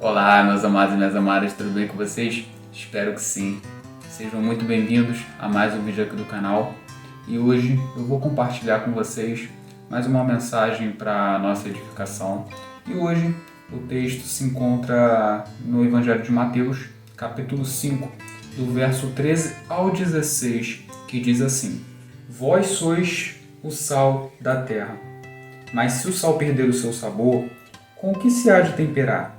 Olá, meus amados e minhas amadas, tudo bem com vocês? Espero que sim. Sejam muito bem-vindos a mais um vídeo aqui do canal. E hoje eu vou compartilhar com vocês mais uma mensagem para a nossa edificação. E hoje o texto se encontra no Evangelho de Mateus, capítulo 5, do verso 13 ao 16, que diz assim: Vós sois o sal da terra. Mas se o sal perder o seu sabor, com o que se há de temperar?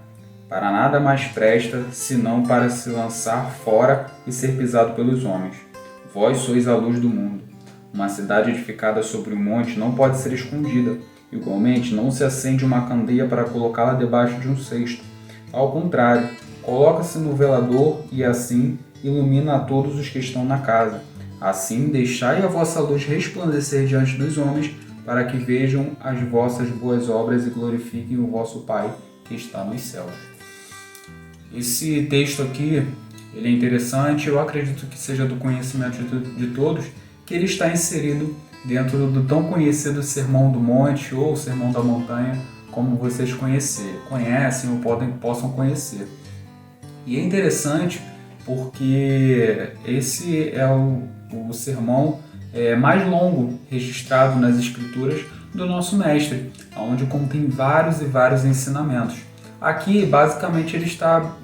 Para nada mais presta, senão para se lançar fora e ser pisado pelos homens. Vós sois a luz do mundo. Uma cidade edificada sobre um monte não pode ser escondida. Igualmente, não se acende uma candeia para colocá-la debaixo de um cesto. Ao contrário, coloca-se no velador e assim ilumina a todos os que estão na casa. Assim, deixai a vossa luz resplandecer diante dos homens, para que vejam as vossas boas obras e glorifiquem o vosso Pai que está nos céus. Esse texto aqui, ele é interessante, eu acredito que seja do conhecimento de todos, que ele está inserido dentro do tão conhecido Sermão do Monte ou Sermão da Montanha, como vocês conhecem ou possam conhecer. E é interessante porque esse é o sermão mais longo registrado nas Escrituras do nosso Mestre, onde contém vários e vários ensinamentos. Aqui, basicamente, ele está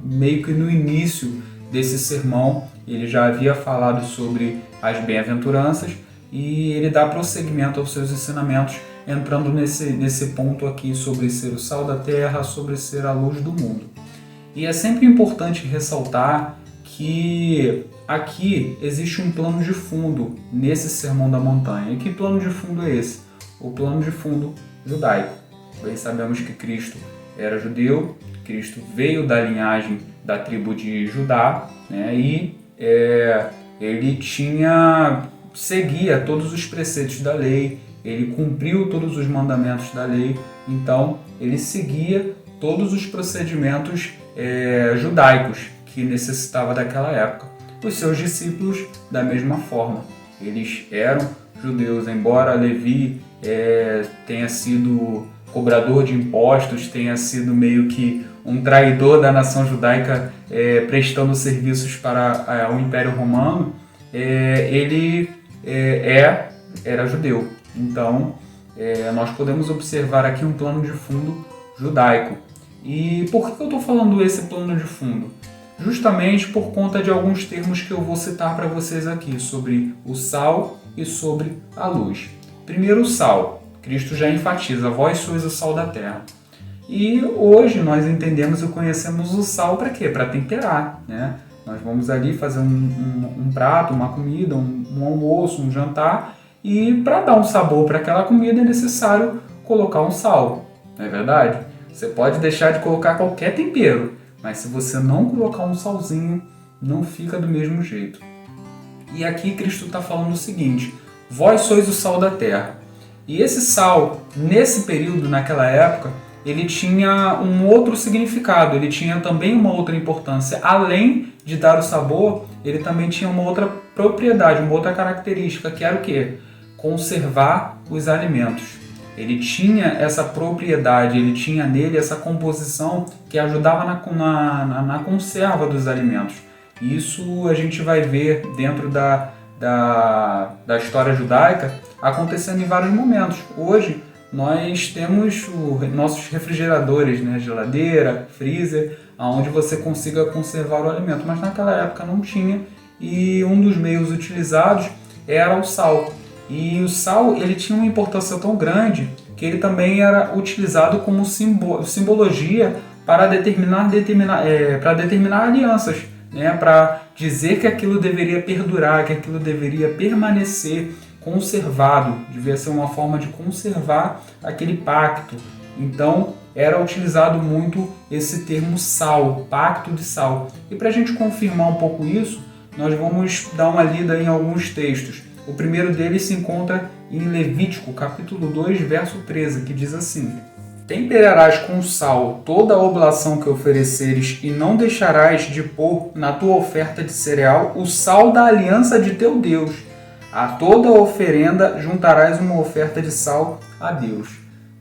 meio que no início desse sermão. Ele já havia falado sobre as bem-aventuranças e ele dá prosseguimento aos seus ensinamentos, entrando nesse ponto aqui sobre ser o sal da terra, sobre ser a luz do mundo. E é sempre importante ressaltar que aqui existe um plano de fundo nesse Sermão da Montanha. E que plano de fundo é esse? O plano de fundo judaico. Bem sabemos que Cristo era judeu, Cristo veio da linhagem da tribo de Judá, né, e ele seguia todos os preceitos da lei, ele cumpriu todos os mandamentos da lei, então ele seguia todos os procedimentos judaicos que necessitava daquela época. Os seus discípulos, da mesma forma, eles eram judeus, embora Levi tenha sido cobrador de impostos, tenha sido meio que um traidor da nação judaica, prestando serviços para o Império Romano, ele era judeu. Então, nós podemos observar aqui um plano de fundo judaico. E por que eu estou falando esse plano de fundo? Justamente por conta de alguns termos que eu vou citar para vocês aqui, sobre o sal e sobre a luz. Primeiro, o sal. Cristo já enfatiza, vós sois o sal da terra. E hoje nós entendemos e conhecemos o sal para quê? Para temperar, né? Nós vamos ali fazer um prato, uma comida, um almoço, um jantar, e para dar um sabor para aquela comida é necessário colocar um sal, não é verdade? Você pode deixar de colocar qualquer tempero, mas se você não colocar um salzinho, não fica do mesmo jeito. E aqui Cristo está falando o seguinte: vós sois o sal da terra. E esse sal, nesse período, naquela época, ele tinha um outro significado, ele tinha também uma outra importância. Além de dar o sabor, ele também tinha uma outra propriedade, uma outra característica, que era o quê? Conservar os alimentos. Ele tinha essa propriedade, ele tinha nele essa composição que ajudava na conserva dos alimentos. Isso a gente vai ver dentro da história judaica acontecendo em vários momentos. Hoje nós temos nossos refrigeradores, né, geladeira, freezer, onde você consiga conservar o alimento, mas naquela época não tinha, e um dos meios utilizados era o sal. E o sal, ele tinha uma importância tão grande que ele também era utilizado como simbologia para determinar alianças, né, para dizer que aquilo deveria perdurar, que aquilo deveria permanecer conservado, devia ser uma forma de conservar aquele pacto. Então era utilizado muito esse termo sal, pacto de sal. E para a gente confirmar um pouco isso, nós vamos dar uma lida em alguns textos. O primeiro deles se encontra em Levítico, capítulo 2, verso 13, que diz assim: Temperarás com sal toda a oblação que ofereceres, e não deixarás de pôr na tua oferta de cereal o sal da aliança de teu Deus. A toda oferenda juntarás uma oferta de sal a Deus.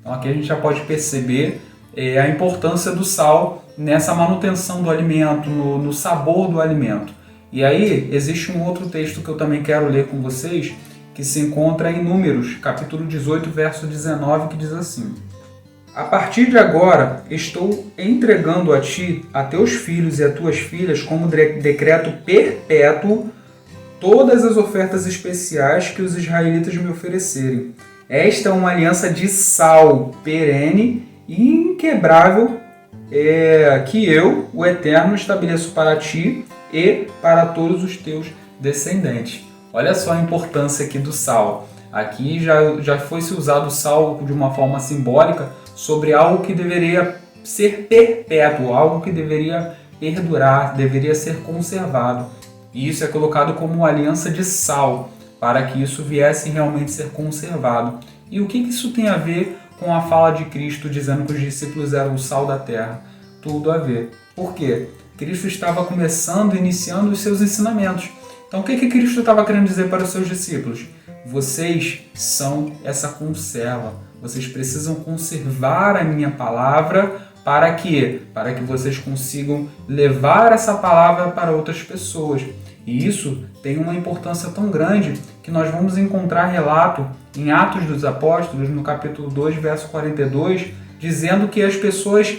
Então aqui a gente já pode perceber a importância do sal nessa manutenção do alimento, no sabor do alimento. E aí existe um outro texto que eu também quero ler com vocês, que se encontra em Números, capítulo 18, verso 19, que diz assim: a partir de agora estou entregando a ti, a teus filhos e a tuas filhas, como decreto perpétuo, todas as ofertas especiais que os israelitas me oferecerem. Esta é uma aliança de sal perene e inquebrável, que eu, o Eterno, estabeleço para ti e para todos os teus descendentes. Olha só a importância aqui do sal. Aqui já foi-se usado o sal de uma forma simbólica sobre algo que deveria ser perpétuo, algo que deveria perdurar, deveria ser conservado. E isso é colocado como uma aliança de sal, para que isso viesse realmente ser conservado. E o que isso tem a ver com a fala de Cristo dizendo que os discípulos eram o sal da terra? Tudo a ver. Por quê? Cristo estava iniciando os seus ensinamentos. Então o que Cristo estava querendo dizer para os seus discípulos? Vocês são essa conserva. Vocês precisam conservar a minha palavra para quê? Para que vocês consigam levar essa palavra para outras pessoas. E isso tem uma importância tão grande que nós vamos encontrar relato em Atos dos Apóstolos, no capítulo 2, verso 42, dizendo que as pessoas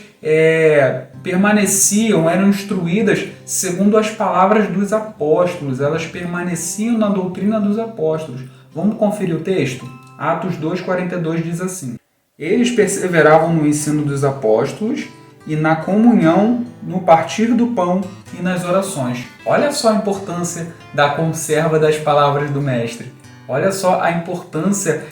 permaneciam, eram instruídas segundo as palavras dos apóstolos, elas permaneciam na doutrina dos apóstolos. Vamos conferir o texto? Atos 2, 42 diz assim: eles perseveravam no ensino dos apóstolos e na comunhão, no partir do pão e nas orações. Olha só a importância da conserva das palavras do Mestre. Olha só a importância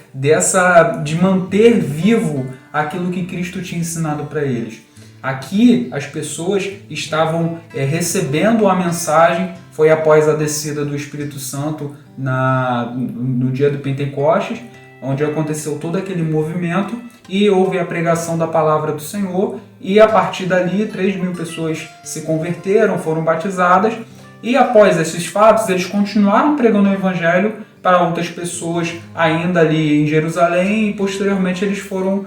de manter vivo aquilo que Cristo tinha ensinado para eles. Aqui as pessoas estavam recebendo a mensagem, foi após a descida do Espírito Santo no dia do Pentecostes, onde aconteceu todo aquele movimento e houve a pregação da palavra do Senhor, e a partir dali 3.000 pessoas se converteram, foram batizadas, e após esses fatos eles continuaram pregando o Evangelho para outras pessoas ainda ali em Jerusalém, e posteriormente eles foram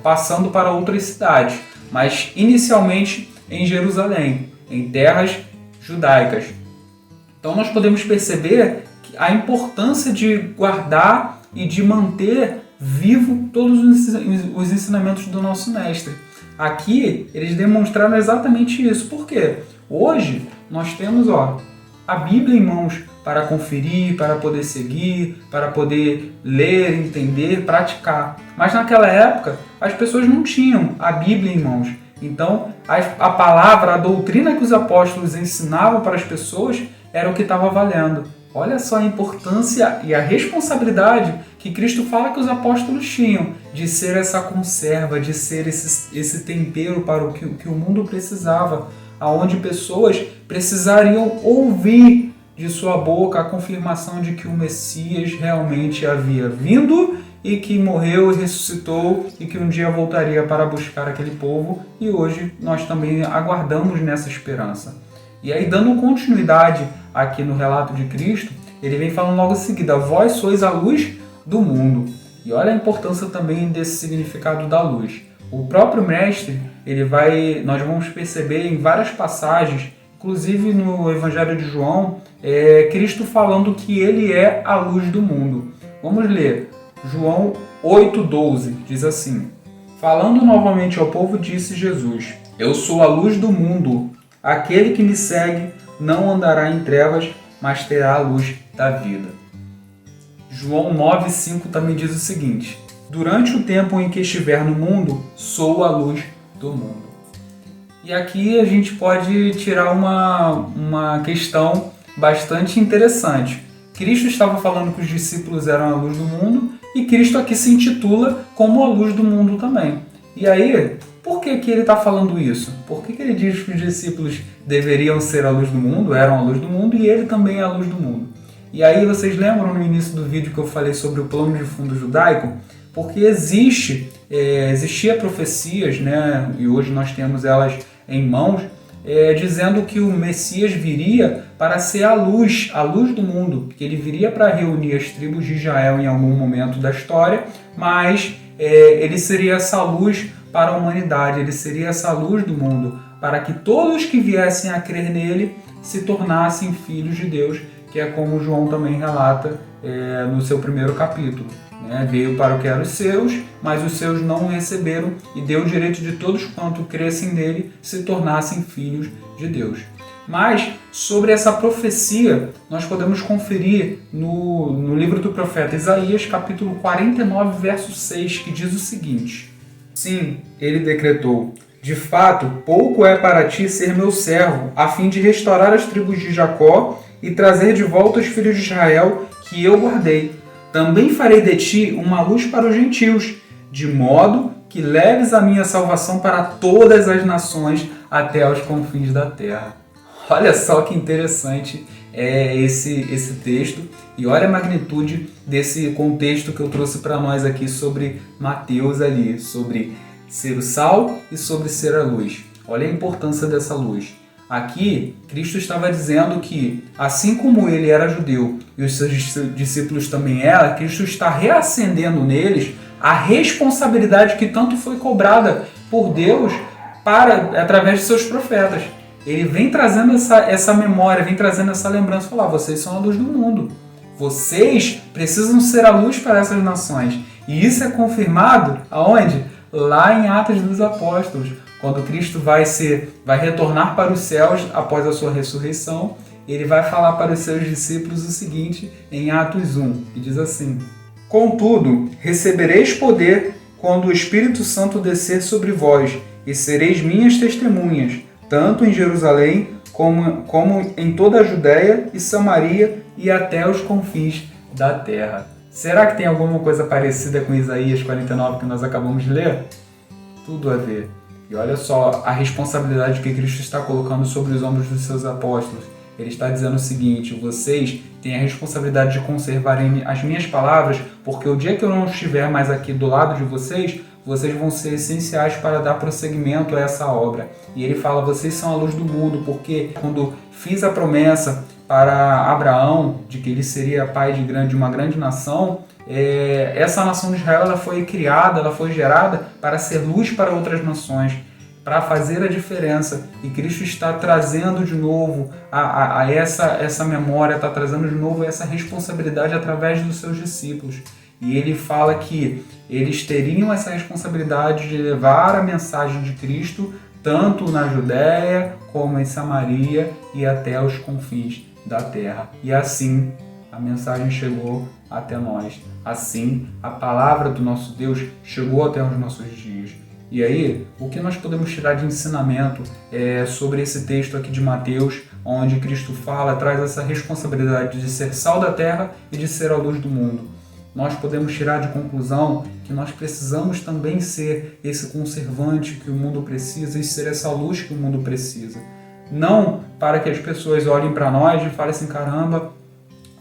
passando para outras cidades, mas inicialmente em Jerusalém, em terras judaicas. Então nós podemos perceber a importância de guardar e de manter vivo todos os ensinamentos do nosso Mestre. Aqui eles demonstraram exatamente isso. Por quê? Hoje nós temos a Bíblia em mãos para conferir, para poder seguir, para poder ler, entender, praticar. Mas naquela época as pessoas não tinham a Bíblia em mãos. Então a palavra, a doutrina que os apóstolos ensinavam para as pessoas era o que estava valendo. Olha só a importância e a responsabilidade que Cristo fala que os apóstolos tinham de ser essa conserva, de ser esse tempero para o que o mundo precisava, aonde pessoas precisariam ouvir de sua boca a confirmação de que o Messias realmente havia vindo e que morreu e ressuscitou e que um dia voltaria para buscar aquele povo, e hoje nós também aguardamos nessa esperança. E aí, dando continuidade aqui no relato de Cristo, ele vem falando logo em seguida: vós sois a luz do mundo. E olha a importância também desse significado da luz. O próprio Mestre, nós vamos perceber em várias passagens, inclusive no Evangelho de João, Cristo falando que ele é a luz do mundo. Vamos ler. João 8,12 diz assim: falando novamente ao povo, disse Jesus: eu sou a luz do mundo. Aquele que me segue não andará em trevas, mas terá a luz da vida. João 9,5 também diz o seguinte: durante o tempo em que estiver no mundo, sou a luz do mundo. E aqui a gente pode tirar uma questão bastante interessante. Cristo estava falando que os discípulos eram a luz do mundo, e Cristo aqui se intitula como a luz do mundo também. E aí, por que ele está falando isso? Por que ele diz que os discípulos deveriam ser a luz do mundo, eram a luz do mundo, e ele também é a luz do mundo? E aí vocês lembram no início do vídeo que eu falei sobre o plano de fundo judaico? Porque existia profecias, né, e hoje nós temos elas em mãos, dizendo que o Messias viria para ser a luz do mundo, que ele viria para reunir as tribos de Israel em algum momento da história, mas ele seria essa luz para a humanidade, ele seria essa luz do mundo, para que todos que viessem a crer nele se tornassem filhos de Deus, que é como João também relata no seu primeiro capítulo. Veio para o que eram os seus, mas os seus não o receberam, e deu o direito de todos quanto crescem nele se tornassem filhos de Deus. Mas sobre essa profecia nós podemos conferir no livro do profeta Isaías, capítulo 49, verso 6, que diz o seguinte: Sim, ele decretou: de fato, pouco é para ti ser meu servo, a fim de restaurar as tribos de Jacó e trazer de volta os filhos de Israel que eu guardei. Também farei de ti uma luz para os gentios, de modo que leves a minha salvação para todas as nações até aos confins da terra. Olha só que interessante esse texto, e olha a magnitude desse contexto que eu trouxe para nós aqui sobre Mateus ali, sobre ser o sal e sobre ser a luz. Olha a importância dessa luz. Aqui, Cristo estava dizendo que, assim como ele era judeu e os seus discípulos também eram, Cristo está reacendendo neles a responsabilidade que tanto foi cobrada por Deus através de seus profetas. Ele vem trazendo essa memória, vem trazendo essa lembrança, falar: vocês são a luz do mundo. Vocês precisam ser a luz para essas nações. E isso é confirmado aonde? Lá em Atos dos Apóstolos. Quando Cristo vai retornar para os céus após a sua ressurreição, ele vai falar para os seus discípulos o seguinte em Atos 1, que diz assim: Contudo, recebereis poder quando o Espírito Santo descer sobre vós, e sereis minhas testemunhas, tanto em Jerusalém como em toda a Judéia e Samaria e até os confins da terra. Será que tem alguma coisa parecida com Isaías 49 que nós acabamos de ler? Tudo a ver. E olha só a responsabilidade que Cristo está colocando sobre os ombros dos seus apóstolos. Ele está dizendo o seguinte: vocês têm a responsabilidade de conservarem as minhas palavras, porque o dia que eu não estiver mais aqui do lado de vocês, vocês vão ser essenciais para dar prosseguimento a essa obra. E ele fala: vocês são a luz do mundo, porque quando fiz a promessa para Abraão de que ele seria pai de uma grande nação, essa nação de Israel ela foi criada, ela foi gerada para ser luz para outras nações, para fazer a diferença. E Cristo está trazendo de novo essa memória, está trazendo de novo essa responsabilidade através dos seus discípulos. E ele fala que eles teriam essa responsabilidade de levar a mensagem de Cristo tanto na Judéia como em Samaria e até os confins da terra. E assim a mensagem chegou até nós. Assim a palavra do nosso Deus chegou até os nossos dias. E aí, o que nós podemos tirar de ensinamento sobre esse texto aqui de Mateus, onde Cristo traz essa responsabilidade de ser sal da terra e de ser a luz do mundo? Nós podemos tirar de conclusão que nós precisamos também ser esse conservante que o mundo precisa e ser essa luz que o mundo precisa. Não para que as pessoas olhem para nós e falem assim: caramba,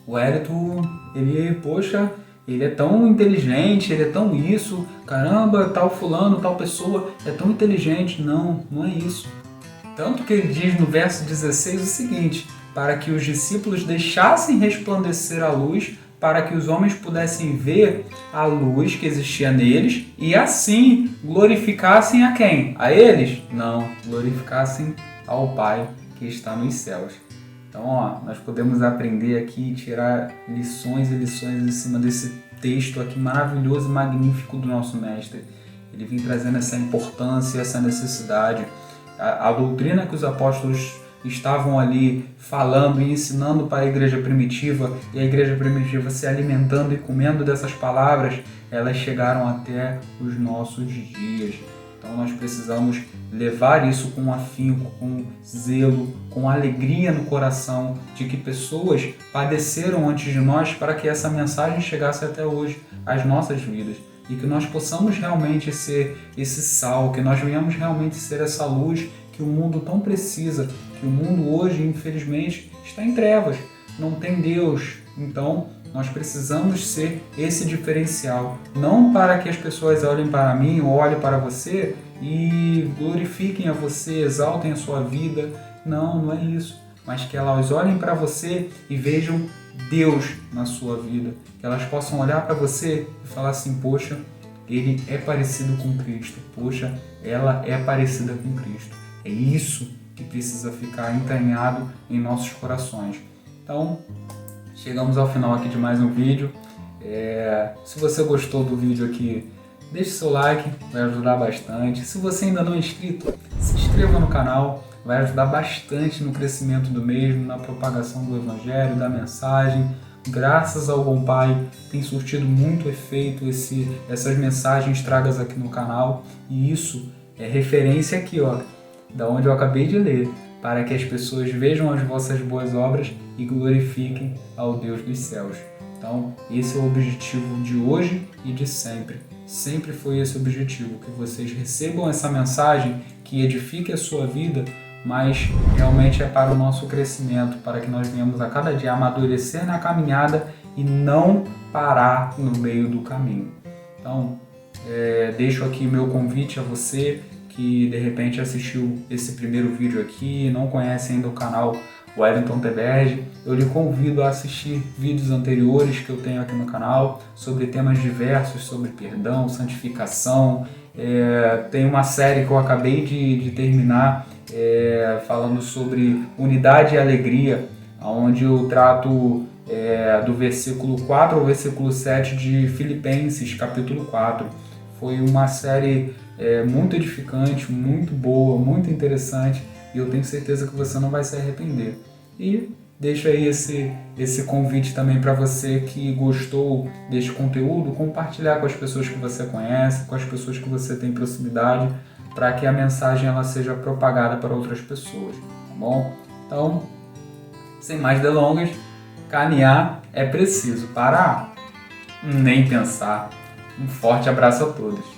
o Hélito, ele é tão inteligente, ele é tão isso, caramba, tal fulano, tal pessoa é tão inteligente. Não, não é isso. Tanto que ele diz no verso 16 o seguinte: para que os discípulos deixassem resplandecer a luz, para que os homens pudessem ver a luz que existia neles e assim glorificassem a quem? A eles? Não, glorificassem ao Pai que está nos céus. Então, nós podemos aprender aqui e tirar lições e lições em cima desse texto aqui maravilhoso e magnífico do nosso Mestre. Ele vem trazendo essa importância, essa necessidade. A doutrina que os apóstolos estavam ali falando e ensinando para a igreja primitiva, e a igreja primitiva se alimentando e comendo dessas palavras, elas chegaram até os nossos dias. Então nós precisamos levar isso com afinco, com zelo, com alegria no coração, de que pessoas padeceram antes de nós para que essa mensagem chegasse até hoje, às nossas vidas. E que nós possamos realmente ser esse sal, que nós venhamos realmente ser essa luz que o mundo tão precisa, que o mundo hoje, infelizmente, está em trevas, não tem Deus. Então, Nós precisamos ser esse diferencial, não para que as pessoas olhem para mim ou olhem para você e glorifiquem a você, exaltem a sua vida. Não, não é isso. Mas que elas olhem para você e vejam Deus na sua vida. Que elas possam olhar para você e falar assim, poxa, ele é parecido com Cristo. Poxa, ela é parecida com Cristo. É isso que precisa ficar entranhado em nossos corações. Então, chegamos ao final aqui de mais um vídeo. Se você gostou do vídeo aqui, deixe seu like, vai ajudar bastante. Se você ainda não é inscrito, se inscreva no canal, vai ajudar bastante no crescimento do mesmo, na propagação do Evangelho, da mensagem. Graças ao Bom Pai, tem surtido muito efeito essas mensagens tragas aqui no canal. E isso é referência aqui, ó, da onde eu acabei de ler, para que as pessoas vejam as vossas boas obras e glorifiquem ao Deus dos céus. Então, esse é o objetivo de hoje e de sempre. Sempre foi esse o objetivo, que vocês recebam essa mensagem que edifique a sua vida, mas realmente é para o nosso crescimento, para que nós venhamos a cada dia amadurecer na caminhada e não parar no meio do caminho. Então, deixo aqui meu convite a você que de repente assistiu esse primeiro vídeo aqui e não conhece ainda o canal Wellington TBR, eu lhe convido a assistir vídeos anteriores que eu tenho aqui no canal sobre temas diversos, sobre perdão, santificação. Tem uma série que eu acabei de terminar falando sobre unidade e alegria, onde eu trato do versículo 4 ao versículo 7 de Filipenses, capítulo 4. Foi uma série muito edificante, muito boa, muito interessante, e eu tenho certeza que você não vai se arrepender. E deixo aí esse convite também para você que gostou deste conteúdo, compartilhar com as pessoas que você conhece, com as pessoas que você tem proximidade, para que a mensagem ela seja propagada para outras pessoas, tá bom? Então, sem mais delongas, caminhar é preciso, parar, nem pensar. Um forte abraço a todos.